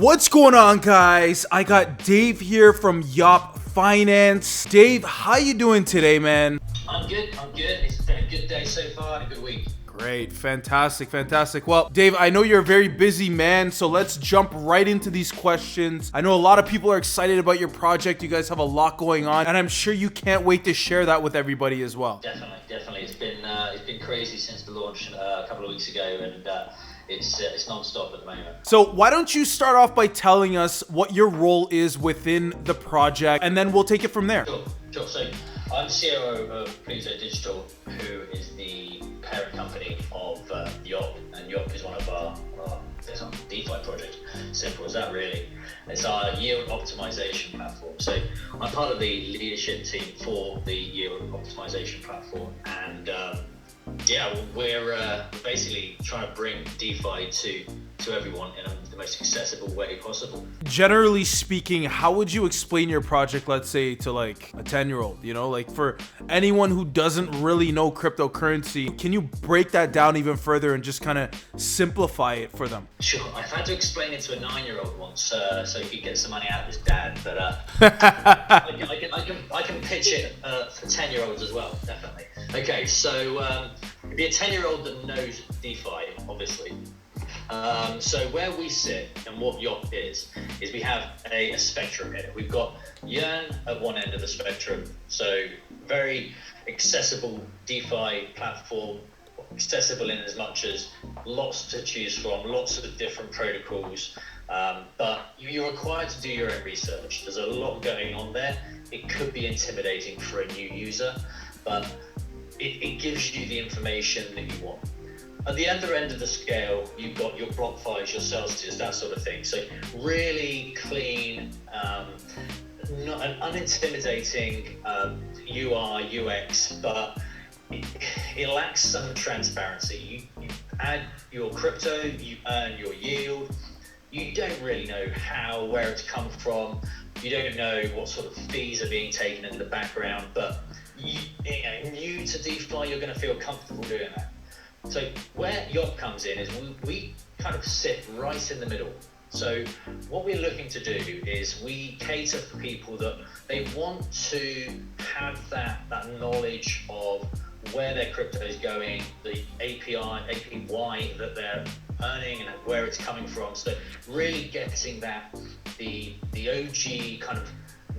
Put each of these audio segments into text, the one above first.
What's going on, guys? I got Dave here from YOP Finance. Dave, how you doing today, man? I'm good. It's been a good day so far and a good week. Great, fantastic. Well, Dave, I know you're a very busy man, so let's jump right into these questions. I know a lot of people are excited about your project. You guys have a lot going on, and I'm sure you can't wait to share that with everybody as well. Definitely. It's been crazy since the launch a couple of weeks ago, and it's non-stop at the moment. So why don't you start off by telling us what your role is within the project, and then we'll take it from there. Sure. So I'm COO of Pluto Digital, who is the parent company of YOP, and YOP is one of our DeFi project. Simple as that, really. It's our Yield Optimisation Platform. So I'm part of the leadership team for the Yield Optimisation Platform, and we're basically trying to bring DeFi to everyone in the most accessible way possible. Generally speaking, how would you explain your project, let's say, to like a 10-year-old? You know, like for anyone who doesn't really know cryptocurrency, can you break that down even further and just kind of simplify it for them? Sure. I've had to explain it to a 9-year-old once, so he could get some money out of his dad. But I can pitch it for 10-year-olds as well, definitely. Okay, so it'd be a 10-year-old that knows DeFi, obviously. So where we sit and what YOP is we have a spectrum here. We've got Yearn at one end of the spectrum, so very accessible DeFi platform, accessible in as much as lots to choose from, lots of different protocols, but you're required to do your own research. There's a lot going on there. It could be intimidating for a new user, but it gives you the information that you want. At the other end of the scale, you've got your BlockFis, your sales tiers, that sort of thing. So really clean, not an unintimidating UI, UX, but it lacks some transparency. You add your crypto, you earn your yield. You don't really know where it's come from. You don't know what sort of fees are being taken in the background, but new to DeFi, you're going to feel comfortable doing that. So where YOP comes in is we kind of sit right in the middle. So what we're looking to do is we cater for people that they want to have that knowledge of where their crypto is going, the APY that they're earning and where it's coming from. So really getting the OG kind of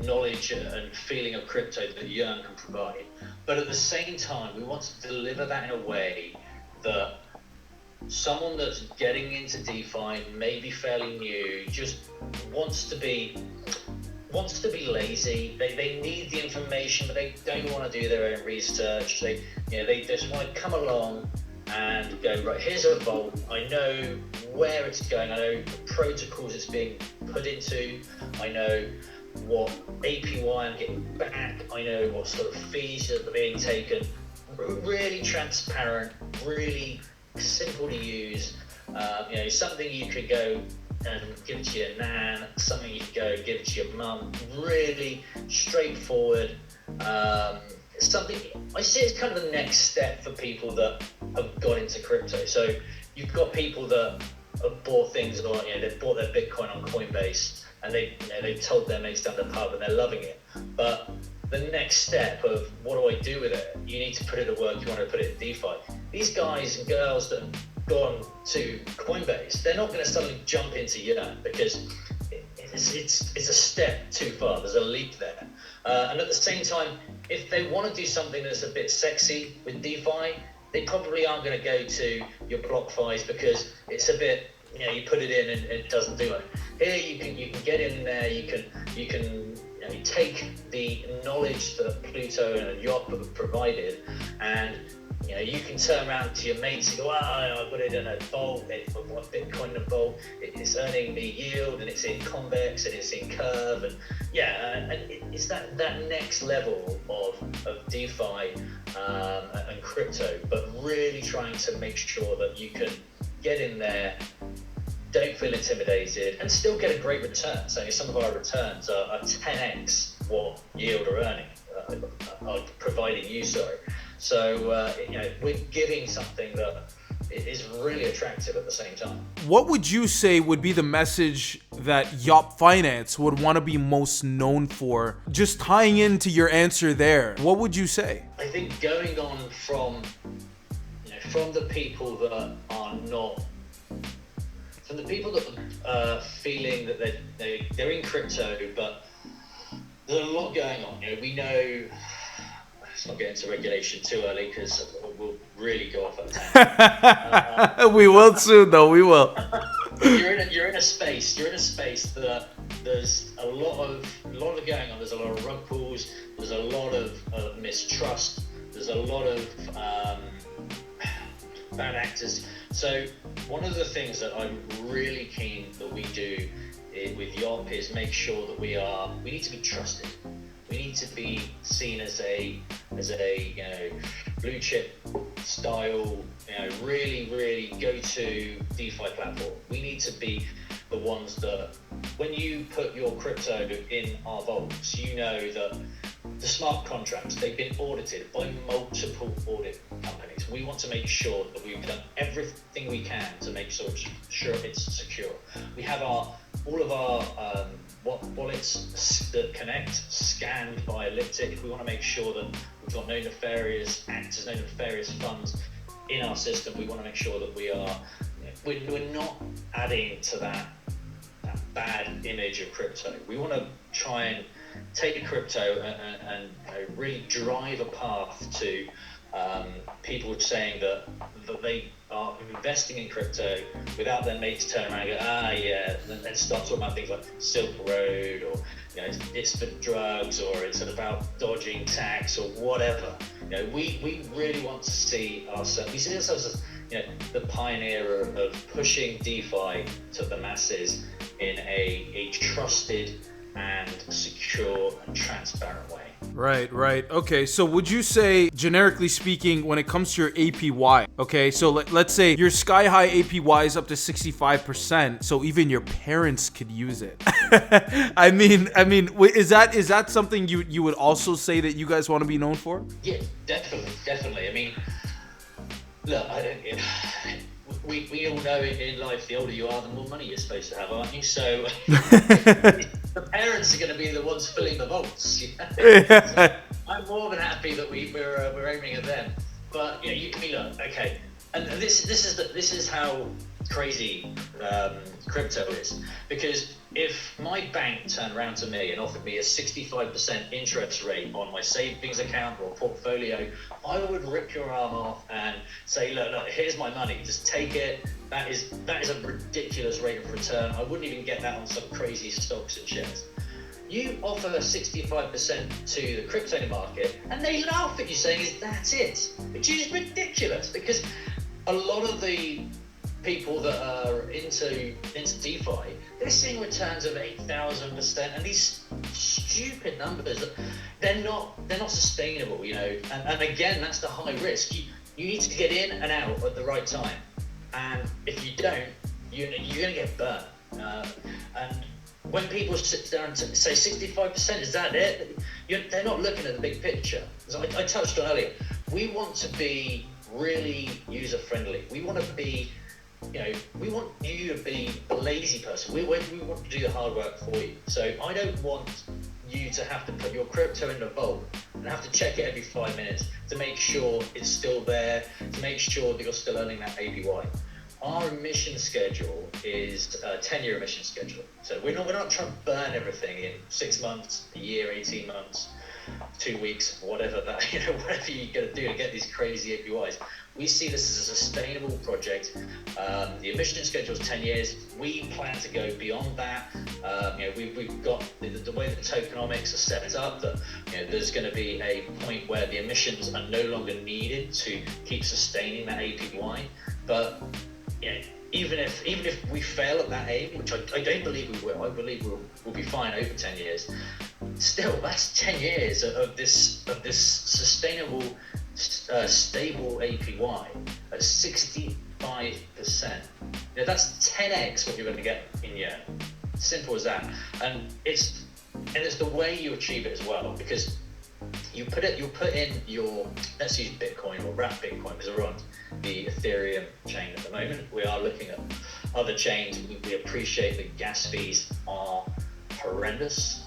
knowledge and feeling of crypto that Yearn can provide. But at the same time, we want to deliver that in a way that someone that's getting into DeFi, maybe fairly new, just wants to be lazy. They need the information, but they don't want to do their own research. They just want to come along and go, right, here's a vault. I know where it's going. I know the protocols it's being put into. I know what APY I'm getting back. I know what sort of fees are being taken. Really transparent, really simple to use. Something you could go and give it to your nan, something you could go give it to your mum. Really straightforward. Something I see as kind of the next step for people that have got into crypto. So you've got people that have bought things, or they've bought their Bitcoin on Coinbase, and they've told their mates down the pub, and they're loving it. But the next step of what do I do with it? You need to put it to work. You want to put it in DeFi. These guys and girls that have gone to Coinbase, they're not going to suddenly jump into Yearn because it's a step too far. There's a leap there. And at the same time, if they want to do something that's a bit sexy with DeFi, they probably aren't going to go to your BlockFis because it's a bit, you put it in and it doesn't do it. Here you can get in there. You can take the knowledge that Pluto and YOP have provided, and you can turn around to your mates and go, I put it in a vault, it's one Bitcoin in a vault, it's earning me yield, and it's in convex, and it's in curve, and it's that next level of DeFi and crypto, but really trying to make sure that you can get in there, don't feel intimidated, and still get a great return. So some of our returns are 10x what Yield are earning, are providing you, sorry. So we're giving something that it is really attractive at the same time. What would you say would be the message that YOP Finance would want to be most known for? Just tying into your answer there, what would you say? I think going on from the people that are not, from the people that are feeling that they're in crypto, but there's a lot going on. We know, let's not get into regulation too early because we'll really go off at that. We will soon, though. We will. You're in a space that there's a lot of going on. There's a lot of rug pulls. There's a lot of mistrust. There's a lot of bad actors. So one of the things that I'm really keen that we do with YOP is make sure that we need to be trusted. We need to be seen as a blue chip style, really go-to DeFi platform. We need to be the ones that when you put your crypto in our vaults, you know that the smart contracts, they've been audited by multiple audit companies. We want to make sure that we've done everything we can to make sure it's secure. We have all of our wallets that connect scanned by Elliptic. We want to make sure that we've got no nefarious actors, no nefarious funds in our system. We want to make sure that we're not adding to that bad image of crypto. We want to try and take crypto and really drive a path to people saying that they are investing in crypto without their mates turn around and go, and start talking about things like Silk Road, or it's for drugs, or it's about dodging tax or whatever. We really want to see ourselves. We see ourselves as the pioneer of pushing DeFi to the masses in a trusted and secure and transparent way. Right. Okay, so would you say, generically speaking, when it comes to your APY, okay, so let's say your sky high APY is up to 65%, so even your parents could use it. I mean, is that something you would also say that you guys want to be known for? Yeah, definitely. I mean, look, we all know in life, the older you are, the more money you're supposed to have, aren't you? So the parents are going to be the ones filling the vaults. So I'm more than happy that we're aiming at them. But look, okay, and this is how crazy crypto is, because if my bank turned around to me and offered me a 65% interest rate on my savings account or portfolio, I would rip your arm off and say, look, here's my money, just take it. That is a ridiculous rate of return. I wouldn't even get that on some crazy stocks and shares. You offer 65% to the crypto market and they laugh at you saying, that's it, which is ridiculous, because a lot of the people that are into DeFi, they're seeing returns of 8,000%, and these stupid numbers, they're not sustainable, and again, that's the high risk. You need to get in and out at the right time, and if you don't, you're going to get burnt. And when people sit down and say 65%, is that it? They're not looking at the big picture. As I touched on earlier, we want to be really user friendly. We want to be we want you to be a lazy person. We want to do the hard work for you. So I don't want you to have to put your crypto in the vault and have to check it every 5 minutes to make sure it's still there, to make sure that you're still earning that APY. Our emission schedule is a 10-year emission schedule. So we're not trying to burn everything in 6 months, a year, 18 months, 2 weeks, whatever whatever you're going to do to get these crazy APYs. We see this as a sustainable project. The emission schedule is 10 years. We plan to go beyond that. We've got the way the tokenomics are set up, that there's going to be a point where the emissions are no longer needed to keep sustaining that APY. But even if we fail at that aim, which I don't believe we will, I believe we'll be fine over 10 years. Still, that's 10 years of this sustainable, stable APY at 65%. That's 10x what you're going to get in year. Simple as that. And it's the way you achieve it as well, because you put in your, let's use Bitcoin or wrap Bitcoin because we're on the Ethereum chain at the moment. We are looking at other chains. We appreciate that gas fees are horrendous.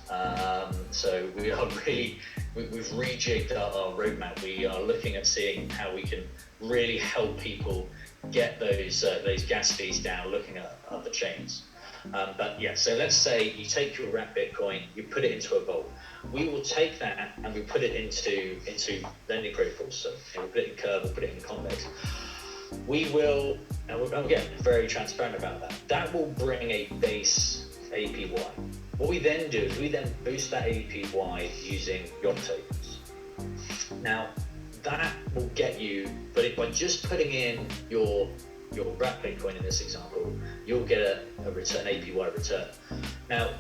So we are really, we've rejigged our roadmap. We are looking at seeing how we can really help people get those gas fees down, looking at other chains. But yeah, so let's say you take your wrap Bitcoin, you put it into a vault. We will take that and we put it into lending protocols. So we'll put it in Curve, we'll put it in Convex. We will, and we'll get very transparent about that. That will bring a base APY. What we then do is we then boost that APY using YOP tokens. Now, that will get you, but by just putting in your wrap Bitcoin in this example, you'll get a return, APY return. Now,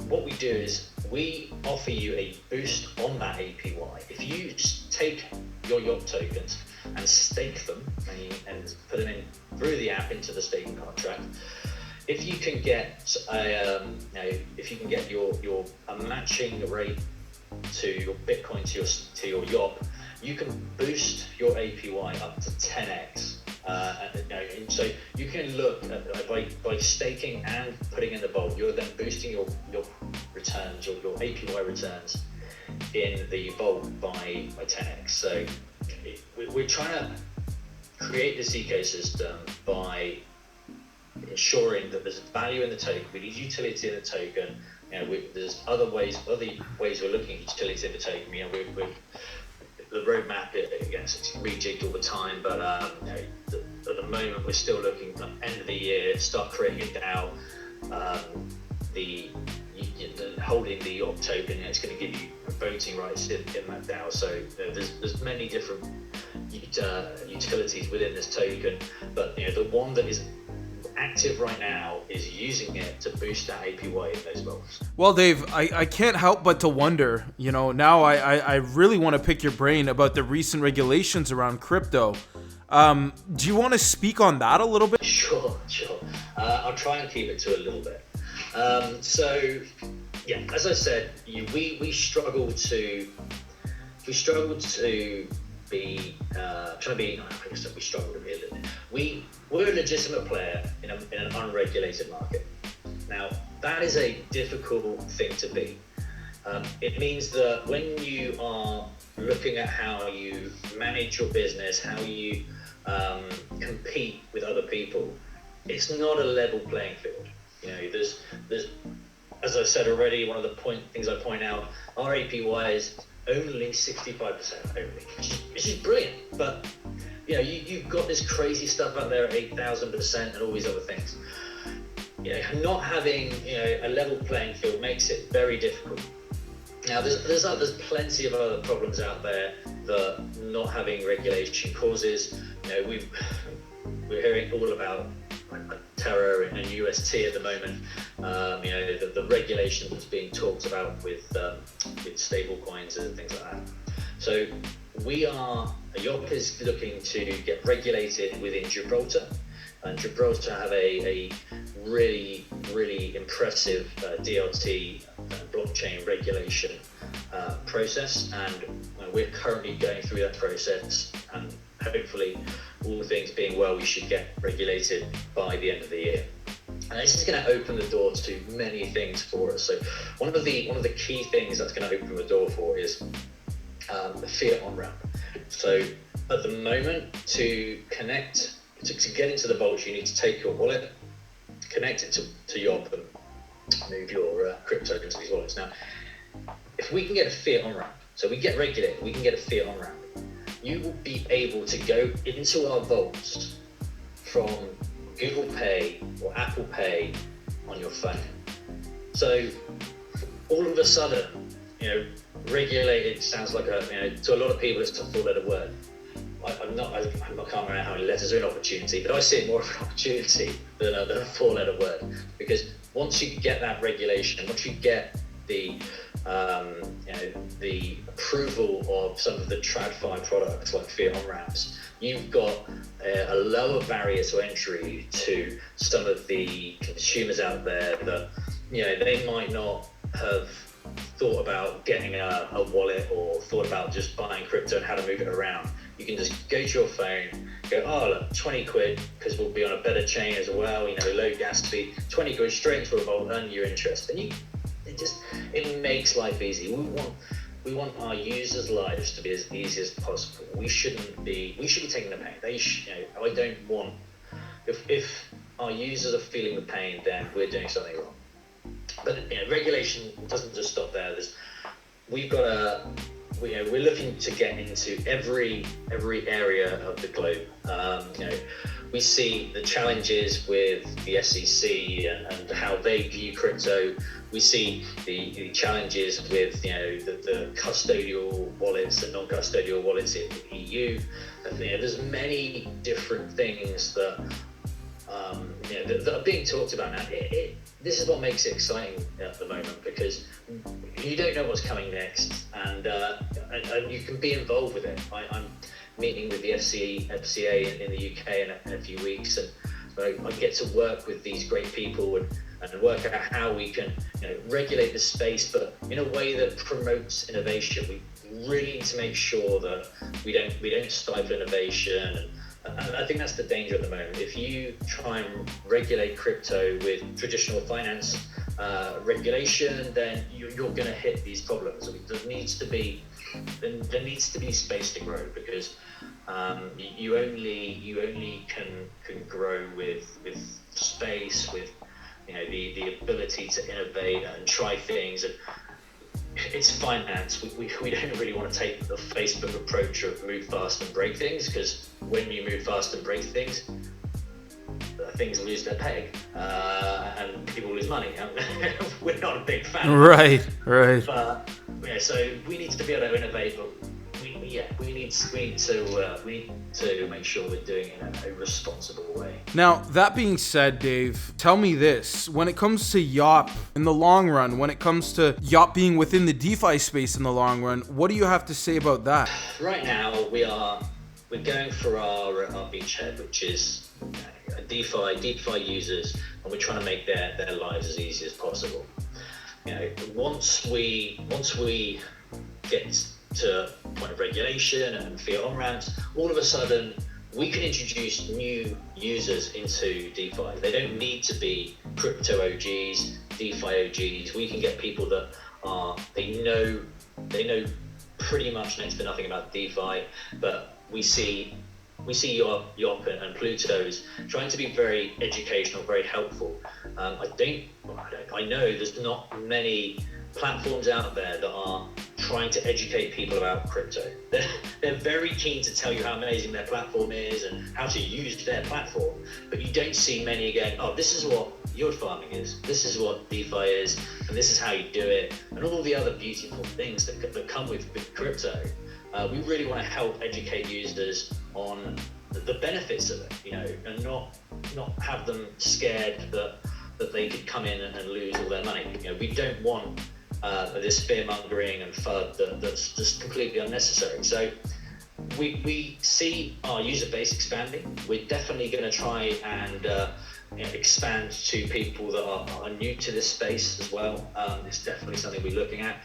what we do is we offer you a boost on that APY. If you take your YOP tokens and stake them and put them in through the app into the staking contract, if you can get a matching rate to your Bitcoin to your YOP, you can boost your APY up to 10x. And so you can look at, by staking and putting in the vault, you're then boosting your returns, your APY returns in the vault by 10x. So we're trying to create this ecosystem by ensuring that there's value in the token, we need utility in the token. There's other ways we're looking at utility in the token. The roadmap, again, it's rejigged all the time, but at the moment we're still looking at end of the year, start creating a DAO. Holding the YOP token, it's going to give you voting rights in that DAO. So there's many different utilities within this token, but the one that is active right now is using it to boost that APY in those vaults. Well, Dave, I can't help but to wonder, now I really want to pick your brain about the recent regulations around crypto. Do you want to speak on that a little bit? Sure. I'll try and keep it to a little bit. So, yeah, as I said, we struggle to be we struggle to be a little bit. We're a legitimate player in an unregulated market. Now, that is a difficult thing to be. It means that when you are looking at how you manage your business, how you compete with other people, it's not a level playing field. There's as I said already, one of the things I point out, our APY is only 65% only, which is brilliant. But you've got this crazy stuff out there at 8,000% and all these other things. Not having a level playing field makes it very difficult. Now there's plenty of other problems out there that not having regulation causes. We're hearing all about Terra and UST at the moment. The regulation that's being talked about with stable coins and things like that. So YOP is looking to get regulated within Gibraltar, and Gibraltar have a really, really impressive DLT blockchain regulation process, and we're currently going through that process, and hopefully, all things being well, we should get regulated by the end of the year. And this is going to open the door to many things for us. So one of the key things that's going to open the door for is the fiat on-ramp. So at the moment, to get into the vault, you need to take your wallet, connect it to YOP, and move your crypto into these wallets. Now, if we can get a fiat on-ramp, so we get regulated, we can get a fiat on-ramp, you will be able to go into our vaults from Google Pay or Apple Pay on your phone. So all of a sudden, regulated sounds like to a lot of people it's a four-letter word. I can't remember how many letters are in opportunity, but I see it more of an opportunity than a four-letter word. Because once you get that regulation, once you get the approval of some of the TradFi products like fiat on-ramps, you've got a lower barrier to entry to some of the consumers out there that they might not have thought about getting a wallet or thought about just buying crypto and how to move it around, you can just go to your phone, go, oh look, 20 quid, because we'll be on a better chain as well, low gas fee, 20 quid straight into a vault, earn your interest. And it makes life easy. We want our users' lives to be as easy as possible. We should be taking the pain. I don't want, if our users are feeling the pain, then we're doing something wrong. But regulation doesn't just stop there. We're looking to get into every area of the globe. We see the challenges with the SEC and how they view crypto. We see the challenges with the custodial wallets and non-custodial wallets in the EU. There's many different things that that are being talked about now. This is what makes it exciting at the moment, because you don't know what's coming next, and you can be involved with it. I'm meeting with the FCA in the UK in a few weeks, and I get to work with these great people and work out how we can regulate the space, but in a way that promotes innovation. We really need to make sure that we don't stifle innovation. And I think that's the danger at the moment. If you try and regulate crypto with traditional finance regulation, then you're going to hit these problems. There needs to be space to grow, because you only can grow with space, with the ability to innovate and try things. And it's finance. We don't really want to take the Facebook approach of move fast and break things, because when you move fast and break things lose their peg, and people lose money. We're not a big fan. Right. But so we need to be able to innovate, but we need to make sure we're doing it in a responsible way. Now, that being said, Dave, tell me this. When it comes to YOP in the long run, when it comes to YOP being within the DeFi space in the long run, what do you have to say about that? Right now, we're going for our beachhead, which is DeFi users, and we're trying to make their lives as easy as possible. Once we get to a point of regulation and fiat on-ramps, all of a sudden we can introduce new users into DeFi. They don't need to be crypto OGs, DeFi OGs. We can get people that they know pretty much next to nothing about DeFi, but we see YOP and Pluto's trying to be very educational, very helpful. I know there's not many platforms out there that are trying to educate people about crypto. They're very keen to tell you how amazing their platform is and how to use their platform, but you don't see many going, oh, this is what yield farming is, this is what DeFi is, and this is how you do it, and all the other beautiful things that come with crypto. We really want to help educate users on the benefits of it, and not have them scared that they could come in and lose all their money. We don't want this fear mongering and FUD that's just completely unnecessary. So we see our user base expanding. We're definitely going to try and expand to people that are new to this space as well. It's definitely something we're looking at.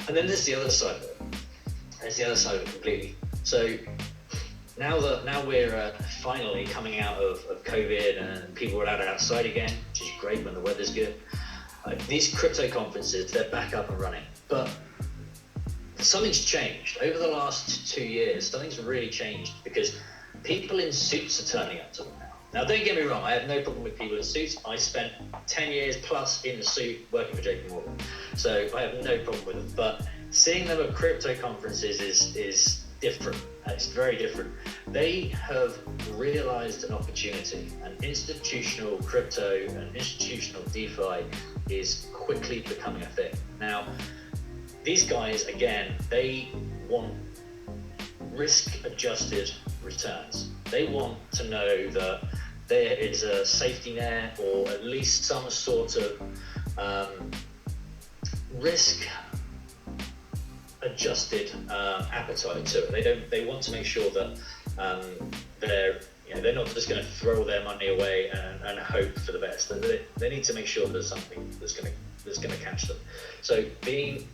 And then there's the other side of it. There's the other side of it completely. So now we're finally coming out of COVID and people are allowed outside again, which is great when the weather's good. These crypto conferences, they're back up and running, but something's changed over the last 2 years. Something's really changed because people in suits are turning up to them now. Now, don't get me wrong, I have no problem with people in suits. I spent 10 years plus in the suit working for JP Morgan, so I have no problem with them. But seeing them at crypto conferences is different. It's very different. They have realized an opportunity, and institutional crypto and institutional DeFi is quickly becoming a thing. Now, these guys, again, they want risk-adjusted returns. They want to know that there is a safety net, or at least some sort of risk-adjusted appetite to it. They want to make sure that they're not just going to throw their money away and hope for the best. They need to make sure there's something that's going to that's going to catch them. So being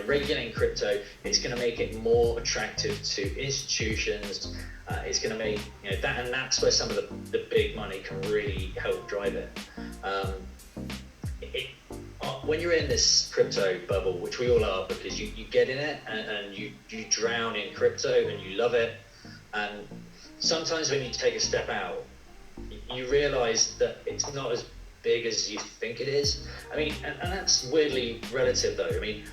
regulating crypto, it's going to make it more attractive to institutions. It's going to make that, and that's where some of the big money can really help drive it. When you're in this crypto bubble, which we all are, because you get in it and you drown in crypto and you love it, and sometimes when you take a step out, you realize that it's not as big as you think it is. I mean, and that's weirdly relative though. I mean,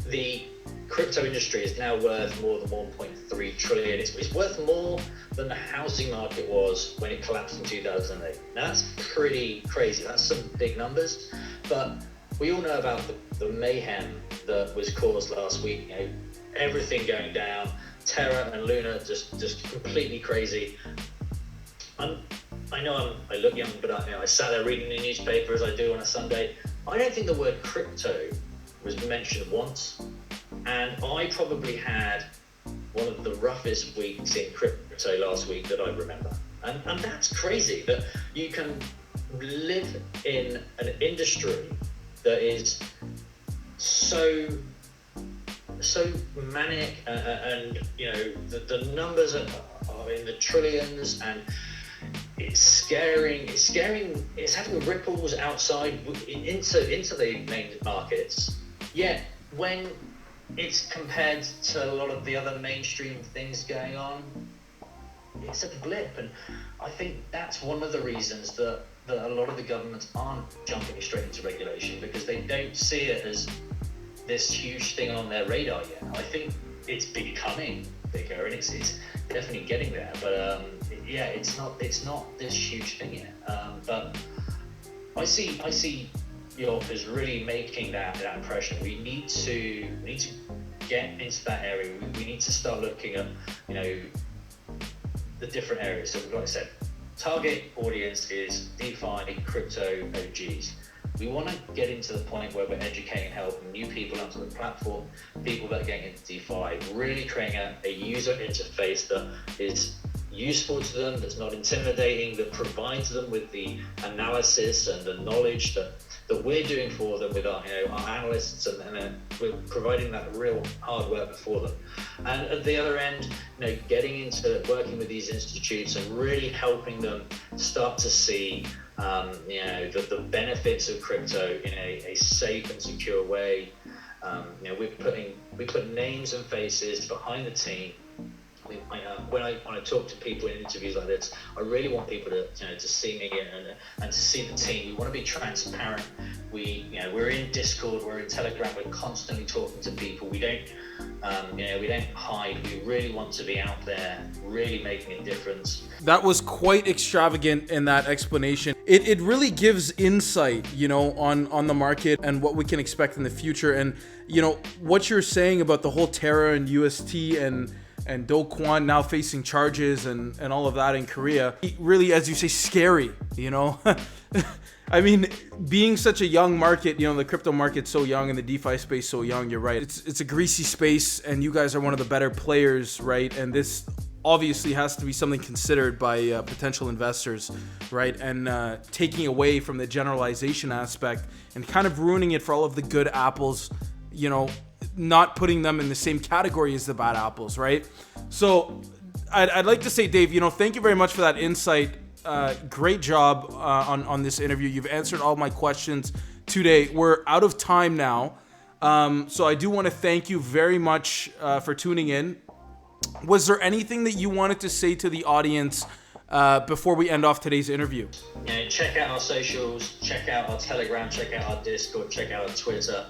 the crypto industry is now worth more than 1.3 trillion. It's worth more than the housing market was when it collapsed in 2008. Now that's pretty crazy. That's some big numbers, but we all know about the mayhem that was caused last week. Everything going down, Terra and Luna just completely crazy. I know I look young, but I sat there reading the newspaper as I do on a Sunday. I don't think the word crypto was mentioned once, and I probably had one of the roughest weeks in crypto last week that I remember. And that's crazy that you can live in an industry that is so manic, and the numbers are in the trillions, and it's scaring. It's having ripples outside into the main markets. Yet when it's compared to a lot of the other mainstream things going on, it's a blip. And I think that's one of the reasons that a lot of the governments aren't jumping straight into regulation, because they don't see it as this huge thing on their radar yet. I think it's becoming bigger, and it's definitely getting there. But it's not this huge thing yet. But I see YOP is really making that impression. We need to get into that area. We need to start looking at the different areas. So like I said, target audience is DeFi, crypto OGs. We want to get into the point where we're educating, helping new people onto the platform, people that are getting into DeFi, really creating a user interface that is useful to them, that's not intimidating, that provides them with the analysis and the knowledge that we're doing for them with our analysts, and we're providing that real hard work for them. And at the other end, getting into working with these institutes and really helping them start to see the benefits of crypto in a safe and secure way. We put names and faces behind the team. When I talk to people in interviews like this, I really want people to see me and to see the team. We want to be transparent. We're in Discord, we're in Telegram, we're constantly talking to people. We don't hide. We really want to be out there, really making a difference. That was quite extravagant in that explanation. It really gives insight, on the market and what we can expect in the future. And what you're saying about the whole Terra and UST and Do Kwon now facing charges and all of that in Korea, really, as you say, scary, I mean, being such a young market, the crypto market's so young and the DeFi space so young, you're right. It's a greasy space, and you guys are one of the better players, right? And this obviously has to be something considered by potential investors, right? And taking away from the generalization aspect and kind of ruining it for all of the good apples, not putting them in the same category as the bad apples, right? So I'd like to say, Dave, thank you very much for that insight. Great job on this interview. You've answered all my questions today. We're out of time now. So I do want to thank you very much for tuning in. Was there anything that you wanted to say to the audience before we end off today's interview? Check out our socials, check out our Telegram, check out our Discord, check out our Twitter.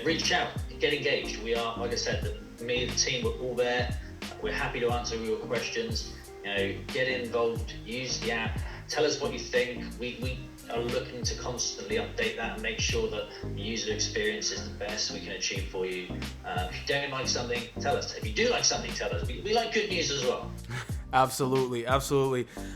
Reach out, get engaged. We are, like I said, me and the team, we're all there. We're happy to answer your questions. Get involved, use the app, tell us what you think. We are looking to constantly update that and make sure that the user experience is the best we can achieve for you. If you don't like something, tell us. If you do like something, tell us. We like good news as well. Absolutely.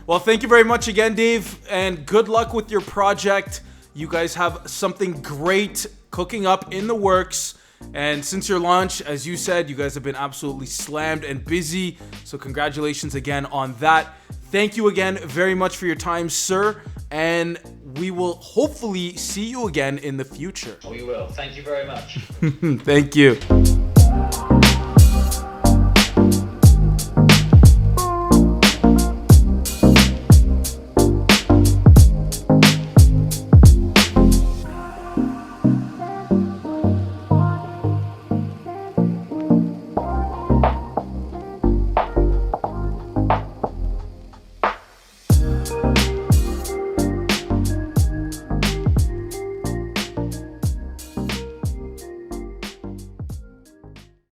Well, thank you very much again, Dave, and good luck with your project. You guys have something great cooking up in the works. And since your launch, as you said, you guys have been absolutely slammed and busy. So congratulations again on that. Thank you again very much for your time, sir. And we will hopefully see you again in the future. We will. Thank you very much. Thank you.